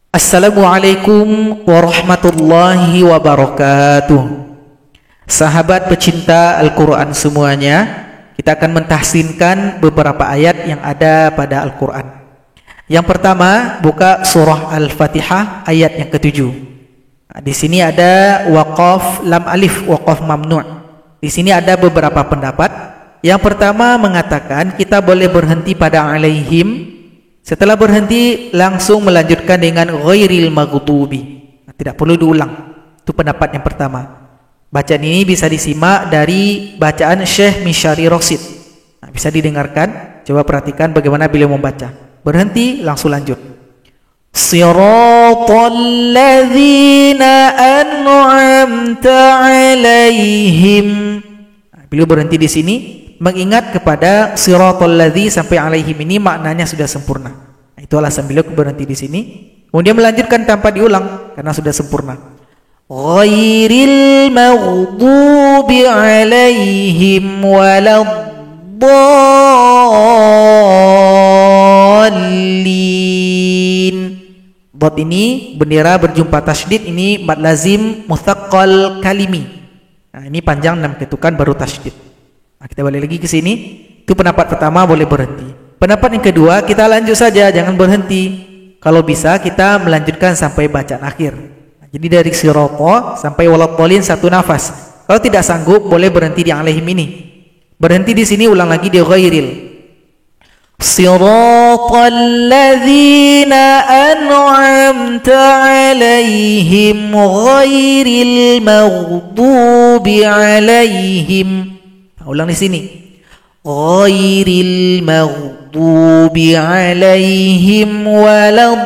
Assalamualaikum warahmatullahi wabarakatuh. Sahabat pecinta Al-Quran semuanya, kita akan mentahsinkan beberapa ayat yang ada pada Al-Quran. Yang pertama, buka surah Al-Fatihah ayat yang ke-7. Di sini ada waqaf lam alif, waqaf mamnu'. Di sini ada beberapa pendapat. Yang pertama mengatakan kita boleh berhenti pada alaihim. Setelah berhenti langsung melanjutkan dengan ghairil maghdubi. Tidak perlu diulang. Itu pendapat yang pertama. Bacaan ini bisa disimak dari bacaan Syekh Mishari Rasid. Bisa didengarkan. Coba perhatikan bagaimana beliau membaca. Berhenti langsung lanjut. Siratal ladzina an'amta 'alaihim. Beliau berhenti di sini mengingat kepada siratal ladzi sampai alaihim ini maknanya sudah sempurna. Itu alasan beliau berhenti di sini. Kemudian melanjutkan tanpa diulang karena sudah sempurna. Ghairil maghdubi alaihim waladdallin. Dot ini bendera berjumpa tasydid, ini mad lazim mutsaqqal kalimi. Nah, ini panjang 6 ketukan baru tasydid. Nah, kita balik lagi ke sini. Itu pendapat pertama, boleh berhenti. Pendapat yang kedua, kita lanjut saja, jangan berhenti. Kalau bisa kita melanjutkan sampai bacaan akhir. Nah, jadi dari sirata sampai waladhdallin satu nafas. Kalau tidak sanggup, boleh berhenti di alaihim ini. Berhenti di sini, ulang lagi di ghairil. Siratal ladzina an'amta 'alaihim ghairil maghdubi 'alaihim. Ulang di sini. Ghairil maghdubi 'alaihim waladdallin.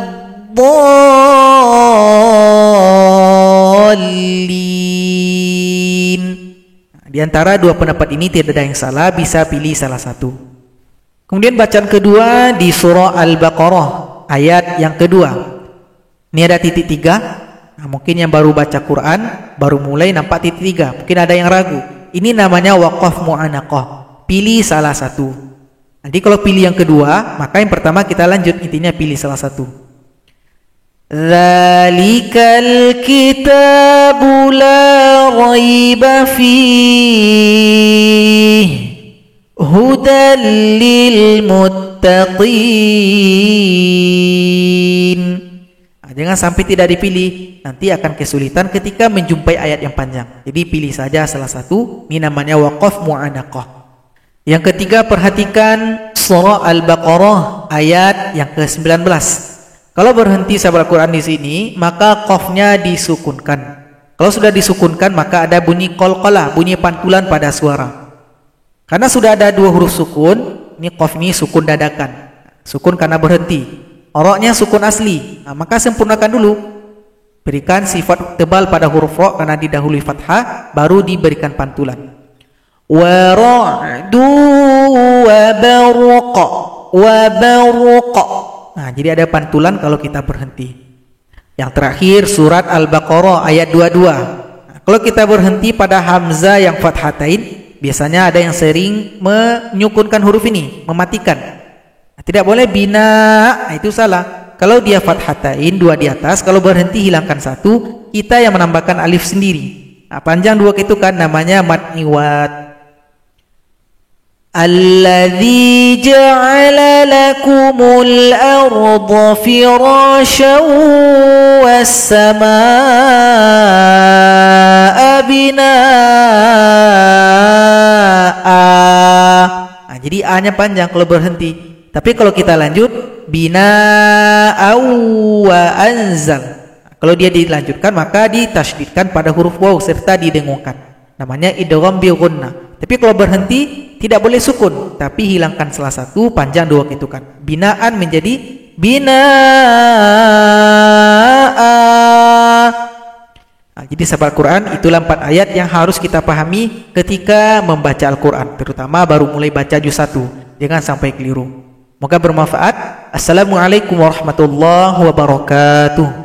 Di antara dua pendapat ini tidak ada yang salah, bisa pilih salah satu. Kemudian bacaan kedua di surah Al-Baqarah ayat yang kedua. Ini ada titik 3. Nah, mungkin yang baru baca Quran baru mulai nampak titik 3. Mungkin ada yang ragu. Ini namanya waqaf mu'anaqah. Pilih salah satu. Nanti kalau pilih yang kedua, maka yang pertama kita lanjut. Intinya pilih salah satu. Dzalikal kitabu la raiba fihi hudan lil muttaqin. Jangan sampai tidak dipilih, nanti akan kesulitan ketika menjumpai ayat yang panjang. Jadi pilih saja salah satu. Ini namanya waqaf mu'anaqah. Yang ketiga, perhatikan surah Al-Baqarah ayat yang ke-19. Kalau berhenti sahabat Al-Quran di sini, maka qafnya disukunkan. Kalau sudah disukunkan, maka ada bunyi qalqalah, bunyi pantulan pada suara. Karena sudah ada dua huruf sukun, ini qaf ini sukun dadakan. Sukun karena berhenti. Ra'nya sukun asli. Nah, maka sempurnakan dulu. Berikan sifat tebal pada huruf ra karena didahului fathah, baru diberikan pantulan. Wa ra'du wa barqa wa barqa. Nah, jadi ada pantulan kalau kita berhenti. Yang terakhir surat Al-Baqarah ayat 22. Nah, kalau kita berhenti pada hamzah yang fathatain, biasanya ada yang sering menyukunkan huruf ini, mematikan. Tidak boleh bina, itu salah. Kalau dia fathatain, dua di atas, kalau berhenti hilangkan satu, kita yang menambahkan alif sendiri. Nah, panjang dua itu kan namanya mad iwad. Alladzi ja'ala lakumul arda firasyan was samaa'a binaa'a. Nah, jadi A-nya panjang kalau berhenti. Tapi kalau kita lanjut bina'au wa anzal. Kalau dia dilanjutkan maka ditasydidkan pada huruf waw serta didengungkan. Namanya idgham bi gunnah. Tapi kalau berhenti tidak boleh sukun, tapi hilangkan salah satu, panjang dua ketukan. Binaan menjadi bina'a. Nah, jadi sahabat Al-Quran, itulah 4 ayat yang harus kita pahami ketika membaca Al-Quran, terutama baru mulai baca juz 1. Jangan sampai keliru. Moga bermanfaat. Assalamualaikum warahmatullahi wabarakatuh.